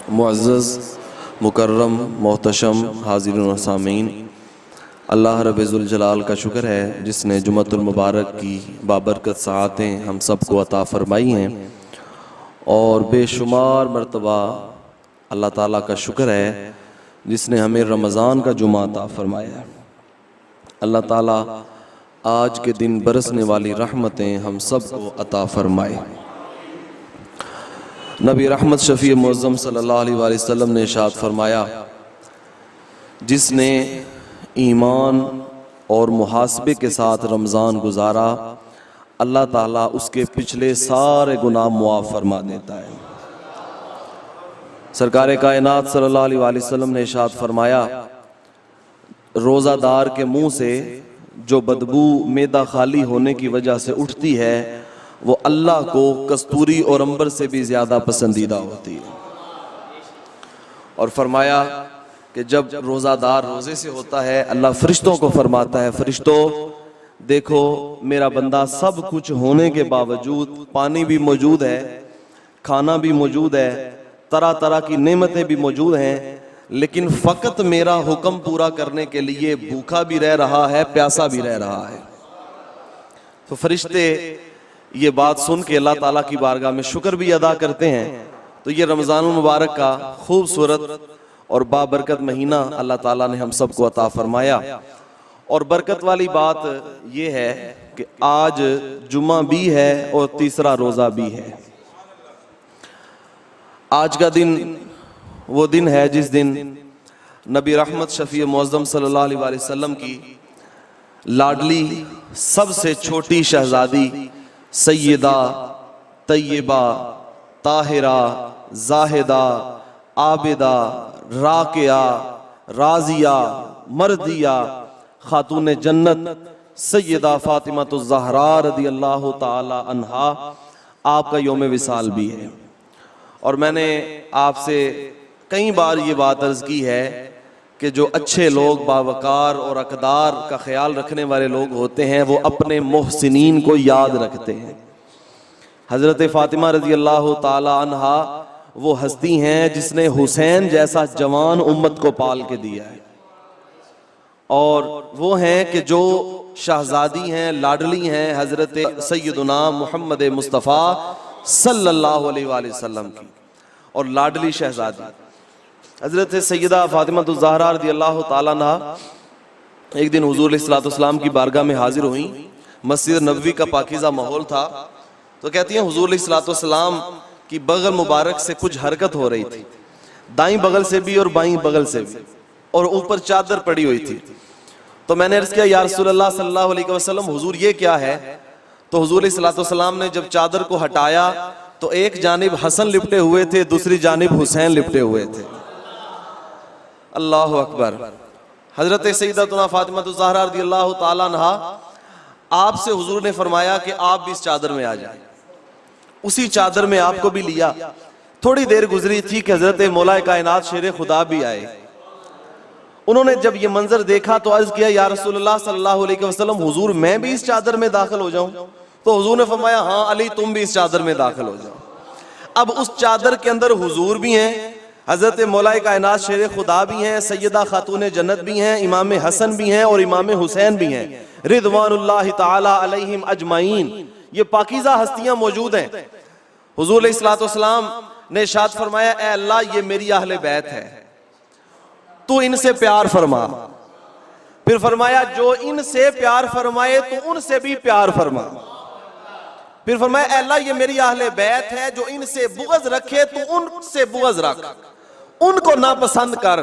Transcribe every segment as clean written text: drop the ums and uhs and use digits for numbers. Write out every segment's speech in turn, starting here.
मुअज़्ज़ज़ मुकर्रम मोहतशम हाज़िरीन व सामीन, अल्लाह रब्बुल जलाल का शुक्र है जिसने जुम्मतुल मुबारक की बाबरकत सआतें हम सब को अता फ़रमाई हैं। और बेशुमार मरतबा अल्लाह ताला का शुक्र है जिसने हमें रमज़ान का जुमा अता फ़रमाया है। अल्लाह ताला आज के दिन बरसने वाली रहमतें हम सब को अता फ़रमाए। नबी रहमत शफ़ी मुअज़्ज़म सल्लल्लाहु अलैहि वसल्लम ने इरशाद फरमाया, जिसने ईमान और मुहासबे के साथ रमज़ान गुजारा अल्लाह ताला उसके पिछले सारे गुनाह मुआफ़ फरमा देता है। सरकार कायनात सल्लल्लाहु अलैहि वसल्लम ने इरशाद फरमाया, रोज़ादार के मुंह से जो बदबू मैदा खाली होने की वजह से उठती है वो अल्लाह को कस्तूरी और अंबर से भी ज़्यादा पसंदीदा होती है। और फरमाया कि जब रोज़ादार रोज़े से होता है अल्लाह फरिश्तों को फरमाता है, फरिश्तों देखो मेरा बंदा सब कुछ होने के बावजूद, पानी भी मौजूद है, खाना भी मौजूद है, तरह तरह की नेमतें भी मौजूद हैं, लेकिन फ़कत मेरा हुक्म पूरा करने के लिए भूखा भी रह रहा है, प्यासा भी रह रहा है। तो फरिश्ते ये बात सुन के अल्लाह ताला की बारगाह में शुक्र भी अदा करते हैं। तो ये रमज़ानुल मुबारक का खूबसूरत और बाबरकत महीना अल्लाह ताला ने हम सबको अता फरमाया। और बरकत वाली बात ये है कि आज जुमा भी है और तीसरा रोज़ा भी है। आज का दिन वो दिन है जिस दिन नबी रहमत शफ़ी मुअज़्ज़म सल्लल्लाहु अलैहि वसल्लम की लाडली सबसे छोटी शहजादी सैयदा तय्यबा ताहिरा जाहिदा आबिदा राकिया राजिया मर्दिया खातून जन्नत सैयदा फातिमा ज़हरा रज़ियल्लाहु ताला अन्हा आपका यौम विसाल भी है। और मैंने आपसे कई बार ये बात अर्ज़ की है कि जो अच्छे लोग बावकार और अक़दार का ख्याल रखने वाले लोग होते हैं वो अपने मोहसिनीन को याद रखते हैं। हज़रत फ़ातिमा रज़ियल्लाहु ताला अन्हा वो हस्ती हैं जिसने हुसैन जैसा जवान उम्मत को पाल के दिया है। और वो हैं कि जो शहजादी हैं, लाडली हैं हज़रत सैयदुना मुहम्मद मुस्तफ़ा सल्लल्लाहु अलैहि वसल्लम की। और लाडली शहजादी हज़रत सैयदा फ़ातिमा ज़हरा रज़ियल्लाहु ताला अन्हा एक दिन हुज़ूर अलैहिस्सलातु वस्सलाम की बारगाह में हाजिर हुई। मस्जिद नबवी का पाकीज़ा माहौल था। तो कहती हैं हुज़ूर अलैहिस्सलातु वस्सलाम की बगल मुबारक से कुछ हरकत हो रही थी, दाईं बगल से भी और बाईं बगल से भी, और ऊपर चादर पड़ी हुई थी। तो मैंने अर्ज़ किया, या रसूलल्लाह सल्लल्लाहु अलैहि वसल्लम हुज़ूर ये क्या है? तो हुज़ूर अलैहिस्सलातु वस्सलाम ने जब चादर को हटाया तो एक जानिब हसन लिपटे हुए थे, दूसरी जानिब हुसैन लिपटे हुए थे। अल्लाहु अकबर। हज़रत सैयदतुना फ़ातिमा ज़हरा रज़ियल्लाहु ताला अन्हा आपसे हुज़ूर ने फरमाया कि आप भी इस चादर में आ जाए। उसी चादर में आपको भी लिया। थोड़ी देर गुजरी थी कि हज़रत मौला कायनात शेर खुदा भी आए। उन्होंने जब ये मंजर देखा तो अर्ज़ किया, या रसूलल्लाह सल्लल्लाहु अलैहि वसल्लम हुज़ूर मैं भी इस चादर में दाखिल हो जाऊं? तो हुज़ूर ने फरमाया, हाँ अली तुम भी इस चादर में दाखिल हो जाओ। अब उस चादर के अंदर हुज़ूर भी हैं, हज़रत मौला कायनात शेर खुदा भी हैं, सैयदा खातून जन्नत भी हैं, इमाम हसन भी हैं और इमाम हुसैन भी हैं रिज़वानुल्लाहि ताला अलैहिम अजमाइन। ये पाकीज़ा हस्तियां मौजूद हैं। हुज़ूर अलैहिस्सलातु वस्सलाम ने इरशाद फरमाया, ऐ अल्लाह ये मेरी अहले बैत है, तू इनसे प्यार फरमा। फिर फरमाया जो इनसे प्यार फरमाए तो उनसे भी प्यार फरमा। फिर फरमाया, ऐ अल्लाह ये मेरी अहले बैत है, जो इनसे बुग़्ज़ रखे तो उनसे बुग़्ज़ रख, उनको नापसंद कर।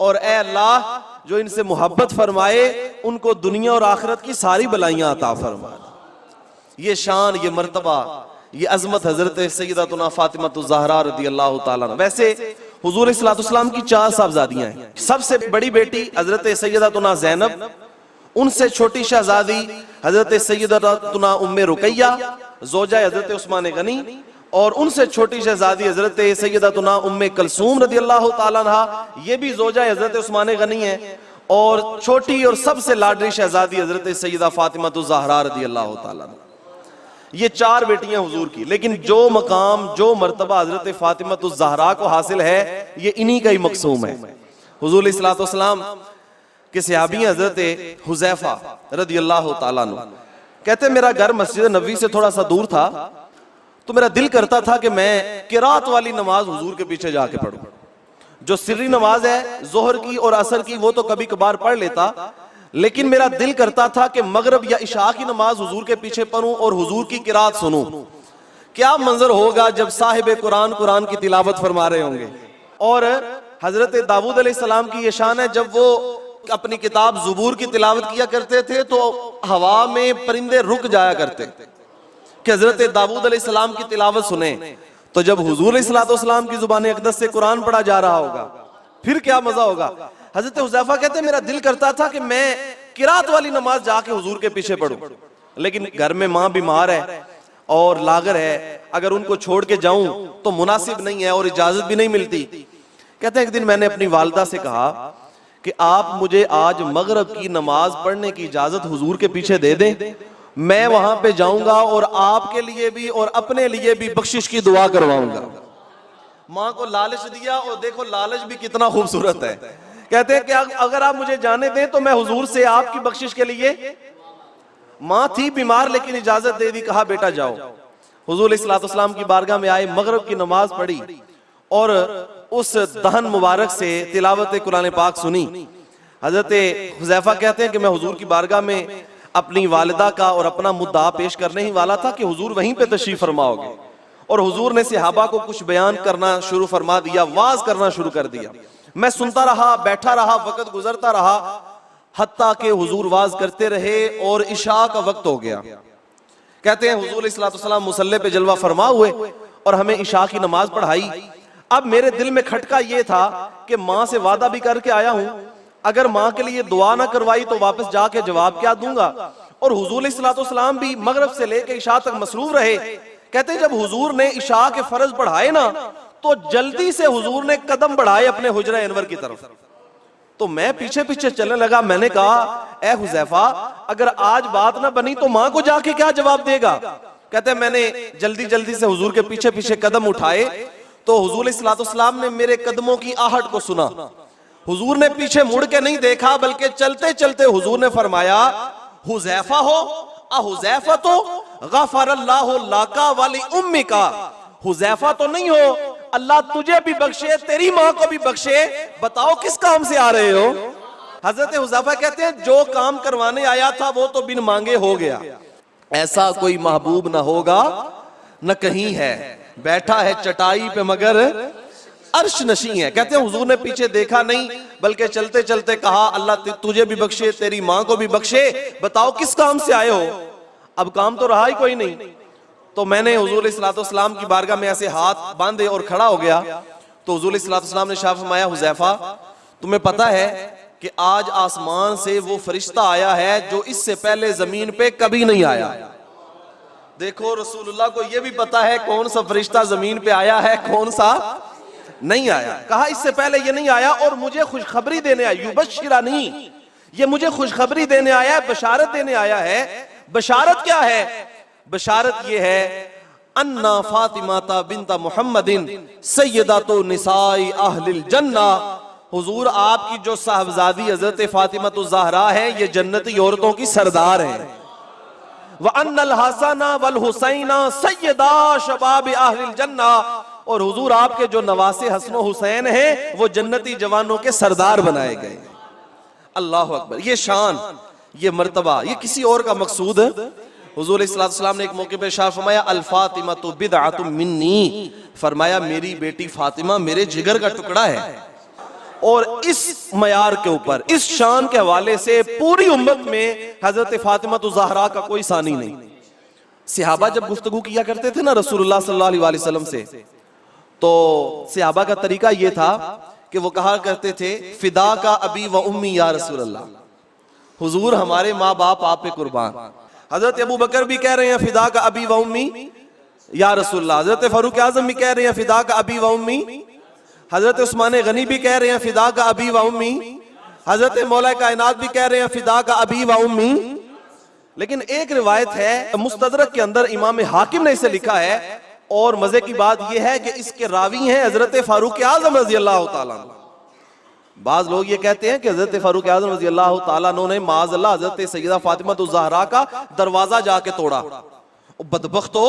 और ऐ अल्लाह जो इनसे मोहब्बत फरमाए उनको दुनिया और आखिरत की सारी बलाइयां अता फरमा। ये शान, ये मर्तबा, ये अजमत हज़रत सैयदतुना फ़ातिमा ज़हरा रज़ियल्लाहु ताला अन्हा। वैसे हुज़ूर अलैहिस्सलातु वस्सलाम की 4 साहबजादियां हैं। सबसे बड़ी बेटी हज़रत सैयदतुना ज़ैनब, उनसे छोटी शहजादी हज़रत सैयदतुना उम्मे रुकैया ज़ौजा हज़रत उस्मान गनी, और उनसे छोटी शहजादी हज़रत सैयदतुना उम्मे कलसूम रज़ियल्लाहु ताला अन्हा, ये भी ज़ौजा हज़रत उस्मान गनी है। और छोटी और सबसे लाडली शहजादी हज़रत सैयदा फ़ातिमा ज़हरा रज़ियल्लाहु ताला अन्हा। ये 4 बेटियां हुजूर की, लेकिन जो मकाम जो मर्तबा हजरत फातिमा ज़हरा को हासिल है ये इन्हीं का ही मकसूम है। हुजूर अलैहिस्सलातु वस्सलाम के सहाबी हजरत हुज़ैफा रदियल्लाहु ताला अन्हु कहते मेरा घर मस्जिद नबवी से थोड़ा सा दूर था, तो मेरा दिल करता था कि मैं किरात वाली नमाज हुजूर के पीछे जाके पढ़ूं। जो सिर्री नमाज है जोहर की और असर की वो तो कभी कभार पढ़ लेता, लेकिन मेरा दिल करता था कि मगरिब या इशा की नमाज हुजूर के पीछे पढ़ूं और हुजूर की किरात सुनूं। क्या मंजर होगा जब साहिब कुरान कुरान की तिलावत फरमा रहे होंगे। और हजरत दाऊद अलैहिस्सलाम की ये शान है, जब वो अपनी किताब ज़ुबूर की तिलावत किया करते थे तो हवा में परिंदे रुक जाया करते कि हजरत दाऊद अलैहिस्सलाम की तिलावत सुने। तो जब हुजूर अलैहिस्सलाम की जुबान अक़दस से कुरान पढ़ा जा रहा होगा फिर क्या मजा होगा। हजरत हुज़ैफा कहते मेरा दिल करता था कि मैं किरात वाली नमाज जाके हुजूर के पीछे पढ़ूं, लेकिन घर में माँ बीमार है और लागर है, अगर उनको छोड़ के जाऊं तो मुनासिब नहीं है और इजाजत भी नहीं मिलती। कहते एक दिन मैंने अपनी वालिदा से कहा कि आप मुझे आज मगरिब की नमाज पढ़ने की इजाजत हुजूर के पीछे दे दें, मैं वहां पे जाऊंगा और आपके लिए भी और अपने लिए भी बख्शिश की दुआ करवाऊंगा। माँ को लालच दिया और देखो लालच भी कितना खूबसूरत है। कहते हैं कि अगर आप मुझे जाने दें तो मैं हुजूर से आपकी बख्शिश के लिए, माँ थी बीमार लेकिन इजाजत दे दी, कहा बेटा जाओ। हुजूर अलैहिस्सलाम की बारगाह में आए, मगरिब की नमाज पढ़ी और उस दहन मुबारक से तिलावत कुरान पाक सुनी। हजरत हुज़ैफा कहते हैं कि मैं हुजूर की बारगाह में अपनी वालिदा का और अपना मुद्दा पेश करने ही वाला था कि हुजूर वहीं पे तशरीफ फरमाओगे, और हुजूर ने सहाबा को कुछ बयान करना शुरू फरमा दिया, वाज करना शुरू कर दिया। मैं सुनता रहा, बैठा रहा, वक्त गुजरता रहा, हत्ता के हुजूर वाज करते रहे और इशा का वक्त हो गया। कहते हैं हुजूर अलैहिस्सलाम मुसल्ले पे जलवा फरमा हुए और हमें इशा की नमाज पढ़ाई। अब मेरे दिल में खटका ये था कि माँ से वादा भी करके आया हूं, अगर माँ के लिए दुआ ना करवाई तो वापस जाके जवाब क्या दूंगा। और हुजूर अलैहिस्सलाम भी मगरिब से लेकर इशा तक मसरूफ रहे। कहते जब हुजूर ने इशा के फर्ज पढ़ाए ना तो जल्दी से हुजूर ने कदम बढ़ाए अपने हुजरा अनवर की तरफ। तो मैं पीछे पीछे चलने लगा। मैंने कहा ए हुज़ैफा, अगर आज बात ना बनी तो माँ को जाके क्या जवाब देगा। कहते मैंने जल्दी जल्दी से हुजूर के पीछे पीछे कदम उठाए तो हुजूर अलैहिस्सलाम ने मेरे कदमों की आहट को सुना। हुजूर ने पीछे मुड़ के नहीं देखा, बल्कि चलते चलते हुजूर ने फरमाया हुज़ैफा हो आ हुज़ैफा तो गफ़रल्लाहु लका वाली उम्मिका। हुज़ैफा तो नहीं हो, अल्लाह तुझे भी बख्शे, तेरी माँ को भी बख्शे। बताओ किस काम से आ रहे हो। हजरत हुज़ैफा कहते हैं जो काम करवाने आया था वो तो बिन मांगे हो गया। ऐसा कोई महबूब ना होगा न कहीं है, बैठा है चटाई पे मगर अर्श नशी है। कहते हैं हुजूर ने पीछे देखा नहीं, बल्कि चलते चलते कहा अल्लाह तुझे भी बख्शे, तेरी माँ को भी बख्शे। बताओ किस काम से आए हो। अब काम तो रहा ही कोई नहीं। तो मैंने हुजूर अलैहिस्सलाम की बारगाह में ऐसे हाथ बांधे और खड़ा हो गया। तो हुजूर अलैहिस्सलाम ने शाह फरमाया हुज़ैफा, तुम्हें पता है कि आज आसमान से वो फरिश्ता आया है जो इससे पहले जमीन पे कभी नहीं आया। देखो रसूलुल्लाह को ये भी पता है कौन सा फरिश्ता जमीन पे आया है, कौन सा नहीं आया। कहा इससे पहले ये नहीं आया और मुझे खुशखबरी देने आया। युबश्शिरानी, ये मुझे खुशखबरी देने आया है, बशारत देने आया है। बशारत क्या है? बशारत ये है अन्ना फातिमाता बिन्ता मुहम्मदिन सय्यदातु निसाई अहलिल जन्ना। हुजूर आपकी जो साहबजादी हजरत फातिमा ज़हरा है ये जन्नती औरतों की सरदार है। व अन्नल हसना वल हुसैना सय्यदा शबाब अहलिल जन्ना। और हुजूर आपके जो नवासे हसन हुसैन हैं वो जन्नती जवानों के सरदार बनाए गए। अल्लाह अकबर। ये शान, ये मर्तबा, ये किसी और का मकसूद। हुजूर अलैहिस्सलाम ने एक मौके पे शाह फरमाया अल फातिमा तो बिदअतुम मिन्नी, फरमाया मेरी बेटी फातिमा मेरे जिगर का टुकड़ा है। और इस मयार के ऊपर, इस शान के हवाले से पूरी उम्मत में हजरत फातिमा तो ज़हरा का कोई सानी नहीं। सहाबा जब गुफ्तगू किया करते थे ना रसूलुल्लाह सल्लल्लाहु अलैहि वसल्लम से, तो सहाबा का तरीका ये था कि वो कहा करते थे फिदा का अबी व उम्मी या रसूलल्लाह, हुजूर हमारे माँ बाप आप पे कुर्बान। हजरत अबू बकर भी कह रहे हैं फिदा का अबी व उम्मी या रसूलल्लाह। हजरत फारूक आजम भी कह रहे हैं फिदा का अबी व उम्मी। हजरत उस्मान गनी भी कह रहे हैं फिदा का अबी व उम्मी। हजरत मौला कायनात भी कह रहे हैं फिदा का अबी व उम्मी। लेकिन एक रिवायत है मुस्तदरक के अंदर, इमाम हाकिम ने इसे लिखा है, और मजे की बात यह है कि इसके रावी हैं हजरत फारूक आजम रजी अल्लाह ताला। बाज लोग ये कहते हैं कि हजरत फारूक आजम रजी अल्लाह ताला ने माज़अल्लाह हजरत सैयदा फातिमा ज़हरा का दरवाजा जाके तोड़ा। बदबख्तो,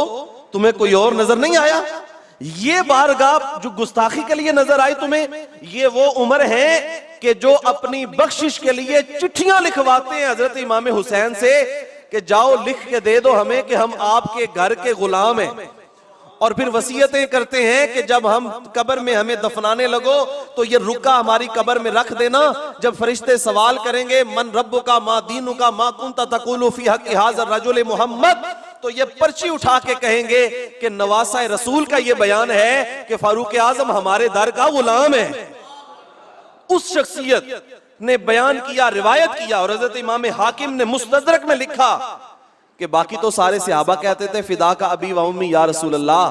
तुम्हें कोई और नजर नहीं आया? ये बारगाह जो गुस्ताखी के लिए नजर आई तुम्हें, ये वो उम्र है कि जो अपनी बख्शिश के लिए चिट्ठियां लिखवाते हैं हजरत इमाम हुसैन से कि जाओ लिख के दे दो हमें कि हम आपके घर के गुलाम हैं, और फिर वसीयतें करते हैं कि जब हम कब्र में हमें दफनाने लगो तो ये रुका हमारी कब्र में रख देना। जब फरिश्ते सवाल करेंगे मन रब्बुका मा दीनुका मा कुंता तकुलु फी हक़्क़ि हाज़ा रजुल मुहम्मद, तो ये पर्ची उठा के कहेंगे कि नवासा रसूल का ये बयान है कि फारूक आजम हमारे दर का गुलाम है। उस शख्सियत ने बयान किया, रिवायत किया, और हजरत इमाम हाकिम ने मुस्तदरक में लिखा कि बाकी तो सारे सहाबा कहते थे फिदा का अबी व उम्मी या रसूल अल्लाह,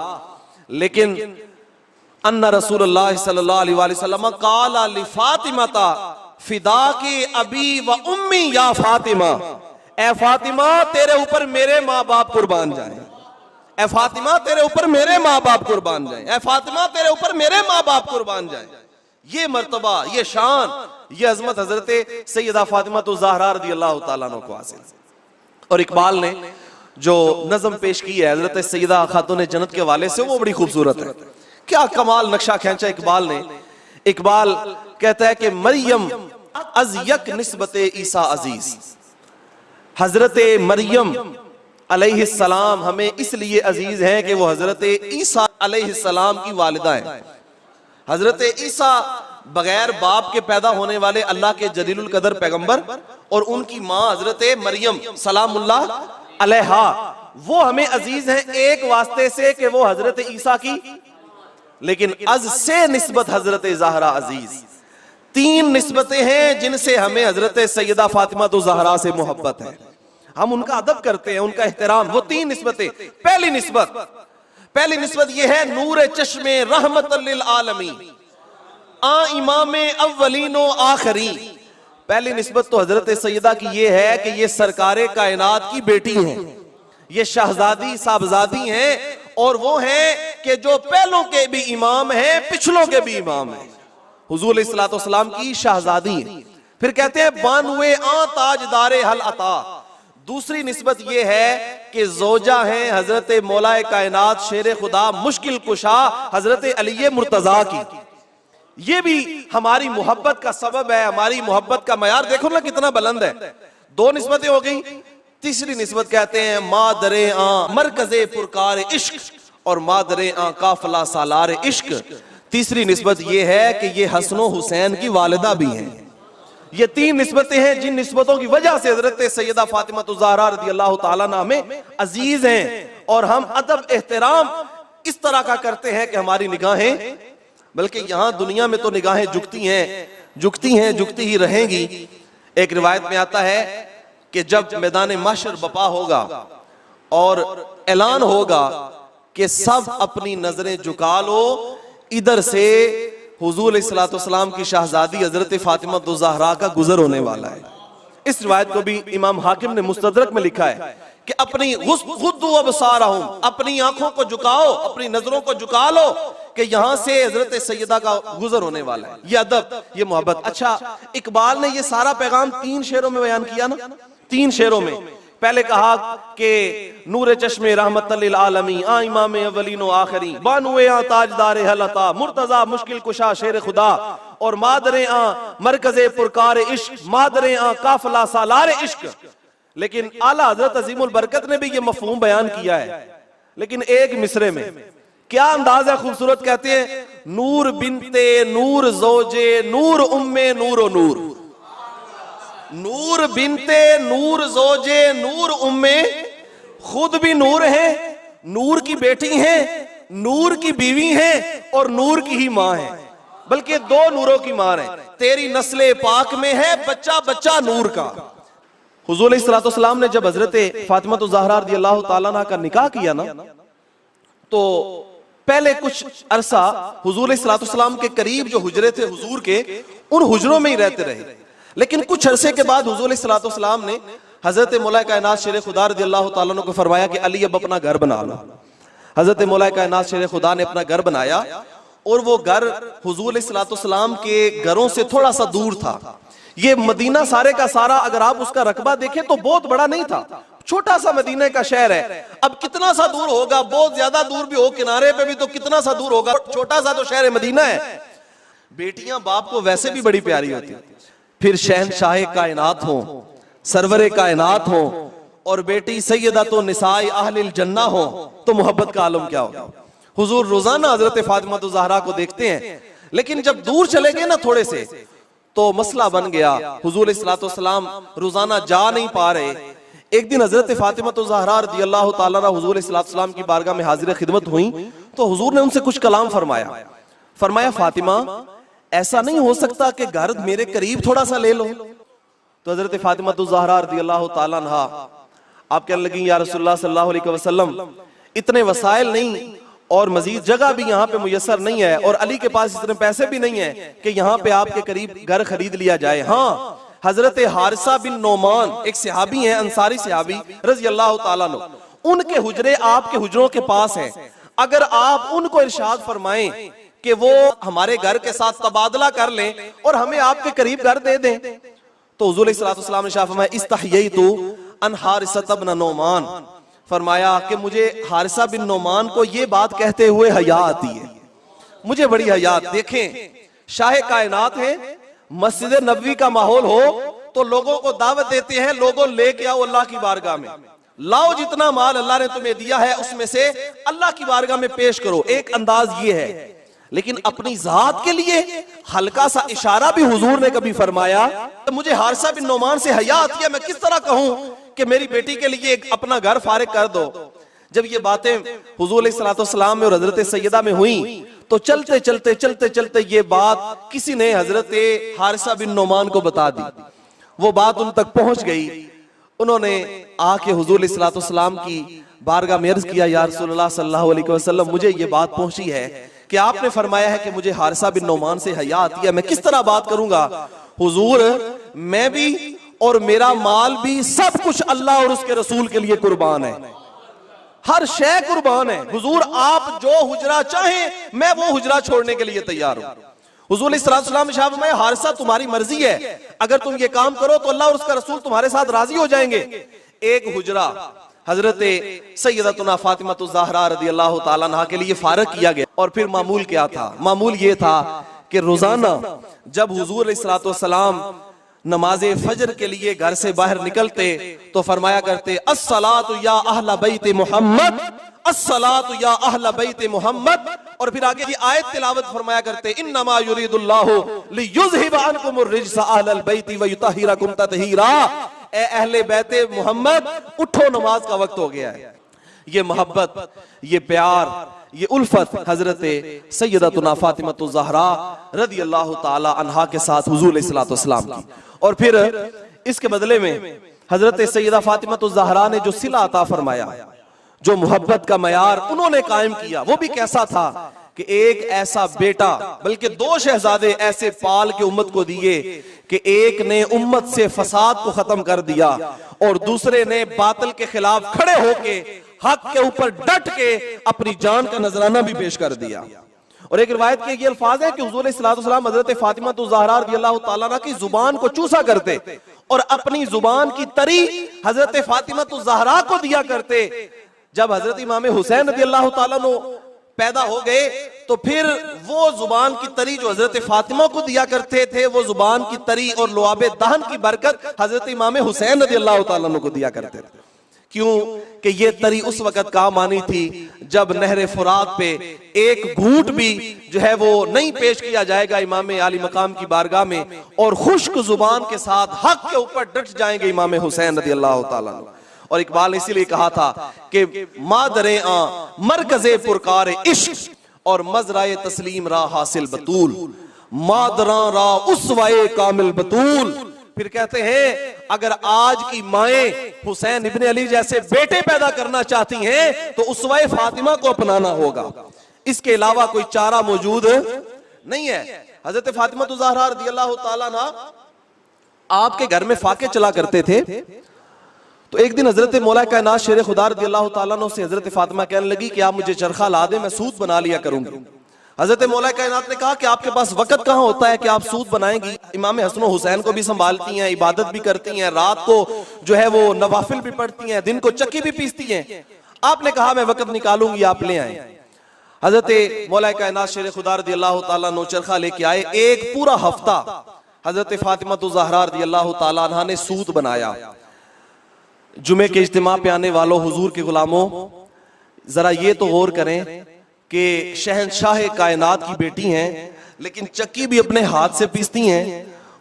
लेकिन अन्ना रसूलुल्लाह सल्लल्लाहु अलैहि वसल्लम काला लि फातिमाता फिदा के अबी व उम्मी या फातिमा, ए फातिमा तेरे ऊपर मेरे माँ बाप कुर्बान जाए, ए फातिमा तेरे ऊपर मेरे माँ बाप कुर्बान जाए, ए फातिमा तेरे ऊपर मेरे माँ बाप कुर्बान जाए। ये मर्तबा, ये शान, ये अजमत हजरत सैयदा फातिमा ज़हरा रज़ी अल्लाह ताला अन्हा को हासिल। और इकबाल ने जो नज़म पेश की है हजरत सैयदा खातून जन्नत के वाले से, वो बड़ी खूबसूरत है। क्या कमाल नक्शा खींचा इकबाल ने। इकबाल कहता है कि मरियम अज यक निस्बत ईसा अजीज, हजरत मरियम अलैहिस्सलाम हमें इसलिए अजीज है कि वो हजरत ईसा अलैहिस्सलाम की वालिदा है। हजरत ईसा बगैर बाप के पैदा होने वाले अल्लाह के जलीलुल कदर पैगंबर, और उनकी माँ हजरत मरियम सलामुल्लाह अलैहा, वो हमें अजीज हैं एक वास्ते से कि वो हजरत ईसा की, लेकिन अज से निस्बत हजरत ज़हरा अजीज। तीन निस्बतें हैं जिनसे हमें हजरत सैयदा फातिमा तो ज़हरा से मोहब्बत है, हम उनका अदब करते हैं, उनका एहतराम। वो तीन निस्बतें, पहली निस्बत ये है नूर चश्मे रहमतल लिल आलमीन आ इमाम अव्वलीनो आखिरी। पहली निस्बत तो हजरत सैयदा की ये है कि ये सरकारे कायनात की बेटी हैं, ये शहजादी साहबजादी हैं, और वो हैं कि जो पहलों के भी इमाम हैं पिछलों के भी इमाम हैं। हुजूर अलैहिस्सलातु वस्सलाम की शहजादी है। फिर कहते हैं बानुए आ ताजदारे हल अता। दूसरी निस्बत ये है कि जोजा हैं हजरत मौलाए कायनात शेर खुदा मुश्किल कुशा हजरत अली मुर्तजा की। ये भी हमारी मोहब्बत का सबब है, हमारी मोहब्बत का मयार देखो ना कितना बुलंद है। दो निस्बतें हो गई। तीसरी निस्बत कहते हैं मादरे आ मरकज़े पुरकार इश्क और मादरे आ काफला सालार इश्क। तीसरी निस्बत ये है कि ये हसन हुसैन की वालिदा भी हैं। ये तीन निस्बतें हैं जिन निस्बतों की वजह से हजरत सैयदा फातिमा ज़हरा रज़ी अल्लाह ताला अन्हा में अजीज हैं, और हम अदब एहतराम इस तरह का करते हैं कि हमारी निगाहें, बल्कि यहाँ दुनिया में तो निगाहें झुकती ही रहेंगी। एक रिवायत में आता है कि जब मैदान माशर बपा होगा और ऐलान होगा कि सब अपनी नजरें झुका लो, इधर से हुजूर अलैहिस्सलातु वस्सलाम की शहजादी हजरत फातिमा ज़हरा का गुजर होने वाला है। इस रिवायत को भी इमाम हाकिम ने मुस्तदरक में लिखा है कि अपनी गुद्दू अबसारहुम, अपनी आंखों को झुकाओ, अपनी नजरों को झुका लो कि यहां से हजरत सैयदा का गुजर होने वाला है। ये अदब, ये मोहब्बत। अच्छा, इकबाल ने ये सारा पैगाम 3 शेरों में बयान किया ना, 3 शेरों में। पहले कहा कि नूर चश्मे रहमतल लिल आलमीन आ इमाम अव्वलीनो आखिरी बानुए आ ताजदार हलता मुर्तजा मुश्किल कुशा शेर खुदा, और मादरे आ मरकज़े पुरकार इश्क मादरे आ काफला सालार इश्क। लेकिन आला हजरत अजीमुल बरकत ने भी ये मफहूम बयान किया है, लेकिन एक मिसरे में। क्या अंदाज है खूबसूरत। कहते हैं नूर बिनते नूर जोजे नूर उम्मे नूर नूर, नूर बिनते नूर जोजे नूर उम्मे, खुद भी नूर है, नूर की बेटी है, नूर की बीवी है, और नूर की ही मां है, बल्कि 2 नूरों की मां है। तेरी नस्ले पाक में है बच्चा बच्चा नूर का। हुजूर अलैहिस्सलातु वस्सलाम ने जब हजरत फातिमा ज़हरा रज़ी अल्लाह ताला अन्हा का निकाह किया ना, तो पहले कुछ अरसा हुजूर अलैहिस्सलातु वस्सलाम के करीब जो हुजरे थे हुजूर के, उन हुजरों में ही रहते रहे। लेकिन कुछ अरसे के बाद हुजूर अलैहिस्सलातु वस्सलाम ने हजरत मौला कायनात शेर खुदा रज़ियल्लाहु ताला अन्हु को फरमाया कि अली अब अपना घर बना लो। हजरत मौला कायनात शेर खुदा ने अपना घर बनाया और वो घर हुजूर अलैहिस्सलाम के घरों से थोड़ा सा दूर था। ये मदीना सारे का सारा अगर आप उसका रकबा देखें तो बहुत बड़ा नहीं था, छोटा सा मदीने का शहर है। अब कितना सा दूर होगा, बहुत ज्यादा दूर भी हो, किनारे पे भी तो कितना सा दूर होगा, छोटा सा तो शहर मदीना है। बेटियां बाप को वैसे भी बड़ी प्यारी होती, फिर शहनशाह कायनात हो, सरवरे कायनात हो और बेटी सैयदतुन निसाए अहलिल जन्ना हो तो मोहब्बत का आलम क्या होगा। हुजूर रोजाना हजरत फातिमा ज़हरा को देखते हैं, लेकिन जब दूर चले गए ना थोड़े से तो मसला बन गया। हुजूर अलैहिस्सलाम रोजाना जा नहीं पा रहे। एक दिन हजरत फातिमा ज़हरा रज़ियल्लाहु ताला अन्हा हुजूर अलैहिस्सलाम की बारगाह में हाजिर खिदमत हुई तो हुजूर ने उनसे कुछ कलाम फरमाया। फरमाया फातिमा ऐसा नहीं हो सकता कि घर मेरे करीब थोड़ा सा ले लो। तो हजरत फातिमा ज़हरा रज़ियल्लाहु ताला अन्हा आप कहने लगी या रसूलुल्लाह सल्लल्लाहु अलैहि वसल्लम इतने वसाइल नहीं और मजीद जगह भी यहाँ पे मुयस्सर नहीं है और अली के पास इतने पैसे भी नहीं है कि यहाँ पे आपके करीब घर खरीद लिया जाए। हाँ, हजरत हारिसा बिन नोमान एक सहाबी हैं, अंसारी सहाबी रज़ियल्लाहु ताला अन्हु, उनके हुजरे आपके हुजरों के पास हैं। अगर आप उनको इरशाद फरमाएं कि वो हमारे घर के साथ तबादला कर लें और हमें आपके करीब घर दे दें तो हुजूर अलैहिस्सलाम ने फरमाया इस्तहयैतु अन हारिसा बिन नोमान, फरमाया कि मुझे हारिसा बिन नोमान को ये बात कहते हुए हया आती है, मुझे बड़ी हया। देखें शाह कायनात है, मस्जिद नबवी का माहौल हो तो लोगों को दावत देते हैं, लोगों लेके आओ अल्लाह की बारगाह में, लाओ जितना माल अल्लाह ने तुम्हें दिया है उसमें से अल्लाह की बारगाह में पेश करो। एक अंदाज ये है, लेकिन अपनी जात के लिए हल्का सा इशारा भी हुजूर ने कभी फरमाया तो मुझे हारिसा बिन नोमान से हया आती है, मैं किस तरह कहूं कि मेरी बेटी के लिए एक अपना घर फारिग कर दो। जब ये बातें हुजूर अलैहिस्सलाम में और हजरत सैयदा में हुई तो चलते चलते चलते चलते ये बात किसी ने हजरत हारिसा बिन नोमान को बता दी। वो बात उन तक पहुंच गई। उन्होंने आके हुजूर अलैहिस्सलाम की बारगाह में अर्ज किया या रसूलुल्लाह सल्लल्लाहु अलैहि वसल्लम मुझे ये बात पहुंची है कि आपने फरमाया है कि मुझे हारिसा बिन नोमान से हया आती है, मैं किस तरह बात करूंगा। हुजूर मैं भी और मेरा माल भी सब कुछ अल्लाह और उसके रसूल के लिए कुर्बान है, हर शय कुर्बान है। हुजूर आप जो हुजरा चाहें मैं वो हुजरा छोड़ने के लिए तैयार हूं। हुजूर अलैहिस्सलाम ने फरमाया हारिसा तुम्हारी मर्जी है, अगर तुम ये काम करो तो अल्लाह और उसका रसूल तुम्हारे साथ राजी हो जाएंगे। एक हुजरा हजरत सैयदतुना फातिमा ज़हरा रज़ियल्लाहु ताला अन्हा के लिए फारग किया गया। और फिर मामूल क्या था? मामूल ये था कि रोजाना जब हुजूर अलैहिस्सलाम नमाजे फजर के लिए घर से बाहर निकलते तो फरमाया करते अस्सलातु या अहला बैत मोहम्मद, अस्सलातु या अहला बैत मोहम्मद। और फिर आगे की आयत तिलावत फरमाया करते इन्नमा युरीदुल्लाहु लियुज़हिबा अन्कुमुर रिज्सा अहलल बैति व युतहिरकुम तत्हीरा। ए अहले बैते मोहम्मद उठो, नमाज का वक्त हो गया है। ये मोहब्बत, ये प्यार, ये उल्फत हजरत सैयदतुना फातिमा ज़हरा रज़ियल्लाहु ताला अन्हा के साथ हुजूर अलैहिस्सलाम की। और फिर इसके बदले में हजरत सैयदा फातिमा ज़हरा ने जो सिला अता फरमाया, जो मोहब्बत का मयार उन्होंने कायम किया, वो भी कैसा था कि एक ऐसा बेटा, बल्कि दो शहजादे ऐसे पाल के उम्मत को दिए कि एक ने उम्मत से फसाद को खत्म कर दिया और दूसरे ने बातिल के खिलाफ खड़े होके हक के ऊपर डट के अपनी जान का नजराना भी पेश कर दिया। और एक रिवायत के ये अल्फाज है कि हुजूर अलैहिस्सलाम हजरत फातिमा ज़हरा रज़ियल्लाहु ताला अन्हा की जुबान को चूसा करते और अपनी जुबान की तरी हजरत फातिमा ज़हरा को दिया करते। जब हजरत इमाम हुसैन रज़ियल्लाहु ताला अन्हु पैदा हो गए तो फिर वो जुबान की तरी जो हजरत फातिमा को दिया करते थे, वो जुबान की तरी और लुआबे दहन की बरकत हजरत इमाम हुसैन रज़ियल्लाहु ताला अन्हु को दिया करते थे। क्यों कि ये तरी उस वक्त काम आनी थी जब नहर फुरात पे एक घूंट भी जो है वो नहीं पेश किया जाएगा इमाम आली मकाम की बारगाह में, और खुश्क जुबान के साथ हक के ऊपर डट जाएंगे इमाम हुसैन रज़ियल्लाहु ताला अन्हु। और इकबाल ने इसीलिए कहा था कि मादरे आ मरकज़े पुरकार इश्क और मजराए तस्लीम रा हासिल बतूल, मादरा रा उसवाए कामिल बतूल। फिर कहते हैं अगर आज की माएं हुसैन इब्ने अली जैसे बेटे पैदा करना चाहती हैं तो उसवाए फातिमा को अपनाना होगा, इसके अलावा कोई चारा मौजूद नहीं है। हजरत फातिमा ज़हरा रज़ियल्लाहु ताला अन्हा आपके घर में फाके चला करते थे तो एक दिन हजरत मौला कायनात शेर खुदा रज़ियल्लाहु ताला अन्हु से हजरत फातिमा कहने लगी कि आप मुझे चरखा ला दें, मैं सूत बना लिया करूंगी। हजरत मौला कायनात ने कहा कि आपके पास वक्त कहाँ होता है कि आप सूत बनाएंगी, इमाम हसन हुसैन को भी संभालती हैं, इबादत भी करती हैं, रात को जो है वो नवाफिल भी पढ़ती हैं, दिन को चक्की भी पीसती हैं। आपने कहा मैं वक्त निकालूंगी, आप ले आए। हजरत मौला कायनात शेर खुदा रज़ियल्लाहु ताला अन्हु चरखा लेके आए। एक पूरा हफ्ता हजरत फातिमा ज़हरा रज़ियल्लाहु ताला अन्हा ने सूत बनाया। जुमे के इज्तिमा पे आने वालों, हुजूर के गुलामों, जरा ये तो गौर करें कि शहंशाह कायनात की बेटी हैं, लेकिन चक्की भी अपने हाथ से पीसती हैं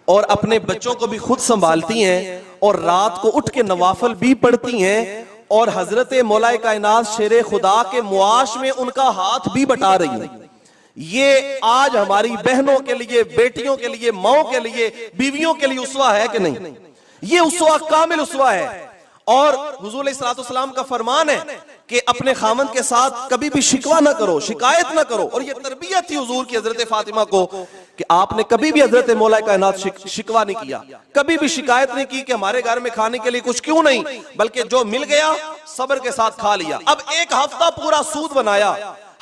और अपने बच्चों को भी खुद संभालती हैं और रात को उठ के नवाफिल भी पढ़ती हैं और हजरत मौला कायनात शेर खुदा के मुआश में उनका हाथ भी बटा रही है। ये आज हमारी बहनों के लिए, बेटियों के लिए, माओ के लिए, बीवियों के लिए उसवा है कि नहीं? ये उसवा, कामिल उसवा है। और हुजूर सल्लल्लाहु अलैहि वसल्लम का फरमान है कि अपने खामन के साथ कभी भी शिकवा ना करो, शिकायत ना करो। और ये तरबियत थी हुजूर की हजरत फातिमा को कि आपने कभी भी हजरत मौला कायनात शिकवा नहीं किया, कभी भी शिकायत नहीं की कि हमारे घर में खाने के लिए कुछ क्यों नहीं, बल्कि जो मिल गया सब्र के साथ खा लिया। अब एक हफ्ता पूरा सूद बनाया।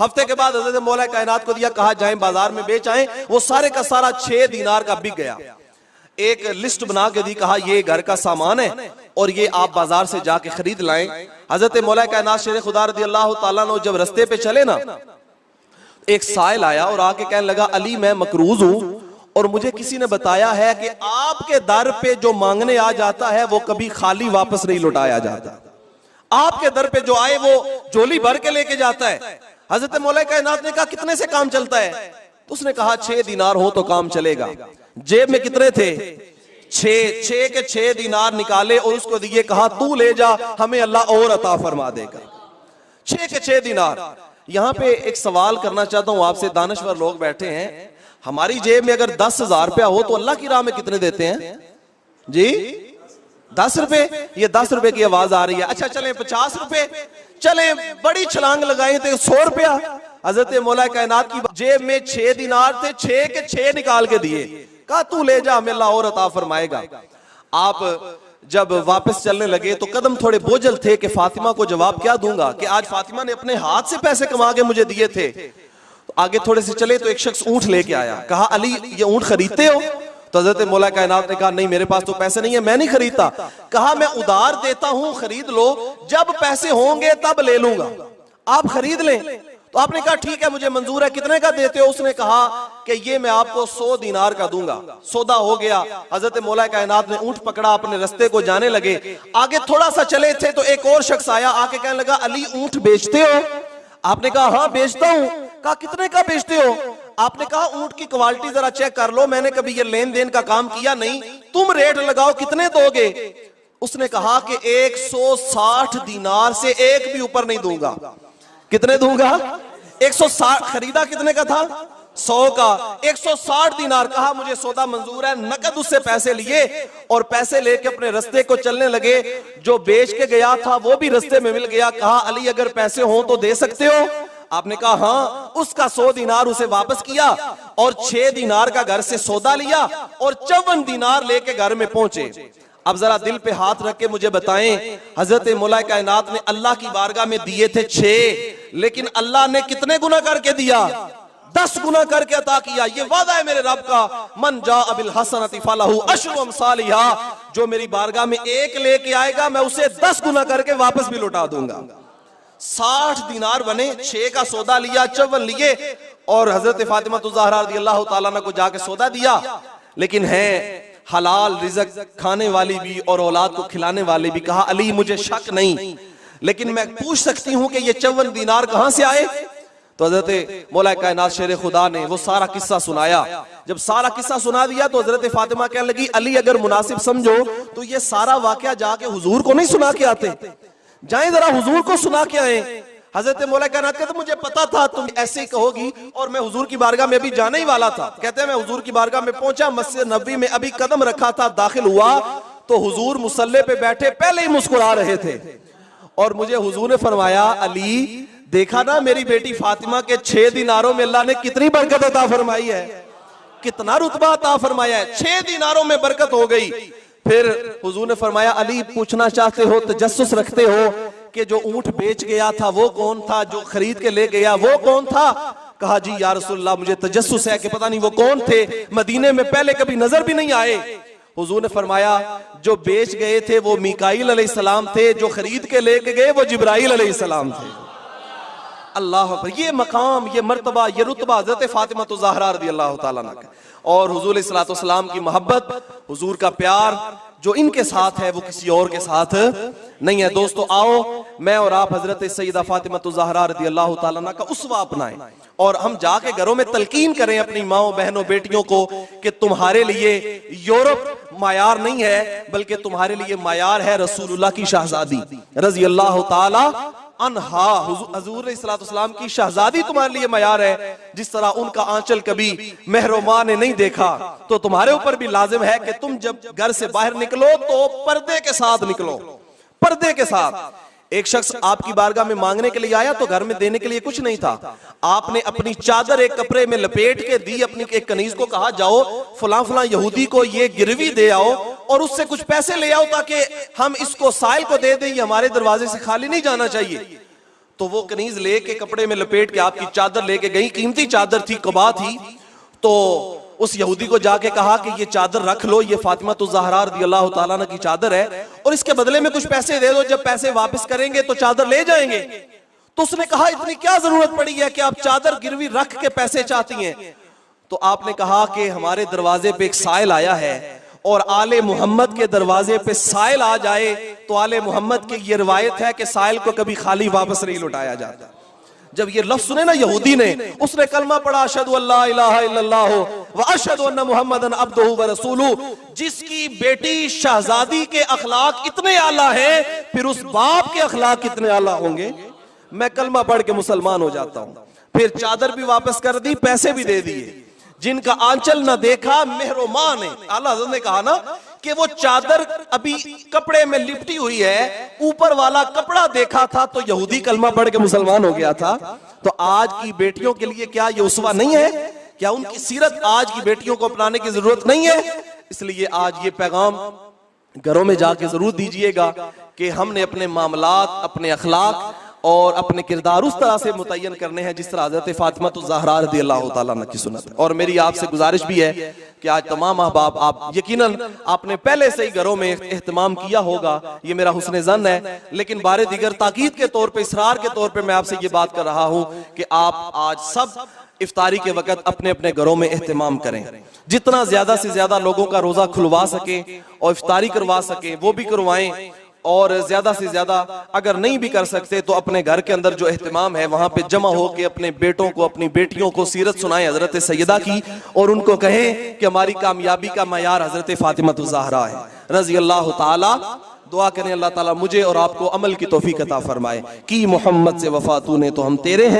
हफ्ते के बाद हजरत मौला कायनात को दिया, कहा जाएं बाजार में बेच आए। वो सारे का सारा 6 दीनार का बिक गया। एक लिस्ट बना के दी, कहा ये घर का सामान है और ये आप बाजार से जाके खरीद लाएं। हजरत मौला कायनात शेर खुदा रज़ियल्लाहु ताला अन्हु जब रास्ते पे चले ना, एक साइल आया और आके कहने लगा, अली मैं मकरूज हूं और मुझे किसी ने बताया है कि आपके दर पे जो मांगने आ जाता है वो कभी खाली वापस नहीं लौटाया जाता। आपके दर पे जो आए वो झोली भर के लेके जाता है। हजरत मौला कायनात ने कहा कितने से काम चलता है? तो उसने कहा 6 दीनार हो तो काम चलेगा। जेब में कितने थे? 6 के 6 दीनार निकाले और उसको दिए, कहा तू ले जा, हमें अल्लाह और अता फरमा देगा। 6 के 6 दीनार। यहां पे एक सवाल करना चाहता हूं आपसे, दानश्वर लोग बैठे हैं, हमारी जेब में अगर 10,000 रुपया हो तो अल्लाह की राह में कितने देते हैं जी? 10 रुपए। ये 10 रुपए की आवाज आ रही है। अच्छा चले 50 रुपए, चले बड़ी छलांग लगाई तो 100 रुपया। हजरत मौला कायनात की जेब में 6 दीनार थे, 6 के 6 निकाल के दिए, कहा तू ले जा, हमें अल्लाह और अता फरमाएगा। आप जब वापस चलने लगे तो कदम थोड़े बोझल थे कि फातिमा को जवाब क्या दूंगा, कि आज फातिमा ने अपने हाथ से पैसे कमा के मुझे दिए थे। तो आगे थोड़े से चले तो एक शख्स ऊंट लेके आया, कहा अली ये ऊंट खरीदते हो? तो हजरत मौला कायनात ने कहा नहीं मेरे पास तो पैसे नहीं है, मैं नहीं खरीदता। कहा मैं उधार देता हूं, खरीद लो, जब पैसे होंगे तब ले लूंगा, आप खरीद लें। तो आपने कहा ठीक है मुझे मंजूर है, कितने का देते हो? उसने कहा कि ये मैं आपको 100 दीनार का दूंगा। सौदा हो गया। हजरत मौला कायनात ने ऊंट पकड़ा, अपने रास्ते को जाने लगे। आगे थोड़ा सा चले थे तो एक और शख्स आया, आके कहने लगा अली ऊंट बेचते हो? आपने कहा हाँ बेचता हूं। कहा कितने का बेचते हो? आपने कहा ऊंट की क्वालिटी जरा चेक कर लो, मैंने कभी ये लेन देन का काम किया नहीं, तुम रेट लगाओ कितने दोगे? उसने कहा कि 160 दीनार से एक भी ऊपर नहीं दूंगा। कितने दूंगा? 160। खरीदा कितने का था? 100 का। 160 दीनार। कहा मुझे सौदा मंजूर है। नकद उससे पैसे लिए और पैसे लेके अपने रास्ते को चलने लगे। जो बेच के गया था वो भी रास्ते में मिल गया। कहा अली अगर पैसे हो तो दे सकते हो? आपने कहा हाँ। उसका 100 दीनार उसे वापस किया और 6 दीनार का घर से सौदा लिया और 54 दीनार लेके घर में पहुंचे। अब जरा दिल पे हाथ रख के मुझे बताएं, हजरत मौला कायनात ने अल्लाह की बारगाह में दिए थे 6, लेकिन अल्लाह ने कितने गुना करके दिया? 10 गुना करके अता किया। ये वादा है मेरे रब का, मन जा अबिल हसनति फलहु अशरु अमसालिहा, जो मेरी बारगाह में 1 लेके आएगा मैं उसे 10 गुना करके वापस भी लौटा दूंगा। 60 दीनार बने, 6 का सौदा लिया, 54 लिए और हजरत फातिमा ज़हरा रज़ियल्लाहु ताला अन्हा को जाके सौदा दिया। लेकिन है हलाल रिज़्क खाने वाली भी और औलाद को खिलाने वाली भी। कहा अली मुझे शक नहीं, लेकिन मैं पूछ सकती हूं कि ये 54 दीनार कहां से आए? तो हजरत मौला कायनात शेर खुदा ने वो सारा किस्सा सुनाया। जब सारा किस्सा सुना दिया तो हजरत फातिमा कहने लगी अली अगर मुनासिब समझो तो ये सारा वाकया जाके हुजूर को नहीं सुना के आते, जाएं जरा हुजूर को सुना के आए। हजरत मौला कायनात कहते मुझे पता था तुम ऐसे ही कहोगी और मैं हुजूर की बारगाह में अभी जाने ही वाला था। कहते हैं मैं हुजूर की बारगाह में पहुंचा, मस्जिद नबी में अभी कदम रखा था, दाखिल हुआ तो हुजूर मुसल्ले पे बैठे पहले ही मुस्कुरा रहे थे और मुझे हुजूर ने फरमाया अली देखा ना मेरी बेटी फातिमा के 6 दीनारों में अल्लाह ने कितनी बरकत अता फरमाई है, कितना रुतबा अता फरमाया है। 6 दीनारों में बरकत हो गई। फिर हुजूर ने फरमाया अली पूछना चाहते हो, तजस्सुस रखते हो कि जो ऊंट बेच गया था वो कौन था, जो खरीद के ले गया वो कौन था? कहा जी या रसूलल्लाह मुझे तजस्सुस है कि पता नहीं वो कौन थे, मदीने में पहले कभी नजर भी नहीं आए। हुजूर ने फरमाया जो बेच गए थे वो मीकाईल अलैहिस्सलाम थे, जो खरीद के लेके गए वो जिब्राईल अलैहिस्सलाम थे। अल्लाह अकबर, ये मकाम, ये मर्तबा, ये रुतबा हज़रत फातिमा तो ज़हरा रज़ियल्लाहु ताला अन्हा का, और हुजूर अलैहिस्सलातु वस्सलाम की मोहब्बत, हुजूर का प्यार जो इनके साथ है वो किसी और के साथ नहीं है। दोस्तों आओ मैं और आप हजरत सैयदा फातिमा तो ज़हरा रज़ियल्लाहु ताला अन्हा का उसवा अपनाएं और हम जाके घरों में तलकीन करें अपनी माओ बहनों बेटियों को कि तुम्हारे लिए यूरोप मायार नहीं है, बल्कि तुम्हारे लिए मायार है रसूलुल्लाह की शहजादी रज़ियल्लाहु ताला अन्हा। हुजूर अलैहिस्सलातु वस्सलाम की शहजादी तुम्हारे लिए मयार है। जिस तरह उनका आंचल कभी महरोमा ने नहीं देखा, तो तुम्हारे ऊपर भी लाजिम है कि तुम जब घर से बाहर निकलो तो पर्दे के साथ निकलो, पर्दे के साथ। एक शख्स आपकी बारगाह में मांगने के लिए आया तो घर में देने के लिए कुछ नहीं था, आपने अपनी चादर एक कपड़े में लपेट के दी, अपनी एक कनीज को कहा जाओ फलां फलां यहूदी को ये गिरवी दे आओ और उससे कुछ पैसे ले आओ ताकि हम इसको साइल को दे दें, ये हमारे दरवाजे से खाली नहीं जाना चाहिए। तो वो कनीज लेके कपड़े में लपेट के आपकी चादर लेके गई, कीमती चादर थी, कबा थी। तो उस यहूदी को जाके कहा कि ये चादर रख लो, ये फातिमा तो ज़हरा रज़ियल्लाहु ताला अन्हा की चादर है और इसके बदले में कुछ पैसे दे दो, जब पैसे वापस करेंगे तो चादर ले जाएंगे। तो उसने कहा इतनी क्या जरूरत पड़ी है कि आप चादर गिरवी रख के पैसे चाहती हैं? तो आपने कहा कि हमारे दरवाजे पे एक साइल आया है और आले मोहम्मद के दरवाजे पे साइल आ जाए तो आले मोहम्मद की ये रिवायत है कि साइल को कभी खाली वापस नहीं लौटाया जाता। जब ये लफ्ज सुने ना यहूदी ने, उसने कलमा पढ़ा अशहदु अल्ला इलाहा इल्लल्लाह व अशहदु अन्ना मुहम्मदन अब्दुहु व रसूलुहु। जिसकी बेटी शहजादी के अखलाक इतने आला हैं, फिर उस बाप के अखलाक कितने आला होंगे। मैं कलमा पढ़ के मुसलमान हो जाता हूं। फिर चादर भी वापस कर दी, पैसे भी दे दिए। जिनका आंचल न देखा मेहरोमा ने, आला हज़रत ने कहा ना कि वो चादर अभी कपड़े में लिपटी हुई है, ऊपर वाला कपड़ा देखा था तो यहूदी कलमा पढ़ के मुसलमान हो गया था। तो आज की बेटियों के लिए क्या ये उसवा नहीं है? क्या उनकी सीरत आज की बेटियों को अपनाने की जरूरत नहीं है? इसलिए आज ये पैगाम घरों में जाके जरूर दीजिएगा कि हमने अपने मामलात, अपने अखलाक और अपने किरदार उस तरह से मुतय्यन करने हैं जिस तरह हज़रत फातिमा तो ज़हरा रज़ियल्लाहु ताला अन्हा की सुन्नत है। और मेरी आपसे गुजारिश भी है कि आज तमाम अहबाब, आप यकीनन आपने पहले से ही घरों में एहतमाम किया होगा, ये मेरा हुस्न ज़न्न है, लेकिन बारे दिगर ताकीद के तौर पे, इसरार के तौर पे मैं आपसे ये बात कर रहा हूं कि आप आज सब इफ्तारी के वक्त अपने अपने घरों में एहतमाम करें। जितना ज्यादा से ज्यादा लोगों का रोजा खुलवा सके और इफ्तारी करवा सके वो भी करवाएं, और ज्यादा से ज्यादा अगर नहीं भी कर सकते तो अपने घर के अंदर जो एहतमाम है वहां पे जमा होकर अपने बेटों को, अपनी बेटियों को सीरत सुनाएं हजरत सैयदा की, और उनको कहें कि हमारी कामयाबी का मयार हजरत फातिमा तो ज़हरा है रज़ियल्लाहु ताला। दुआ करें अल्लाह ताला मुझे और आपको अमल की तौफीक अता फरमाए कि मोहम्मद से वफा तूने तो हम तेरे हैं।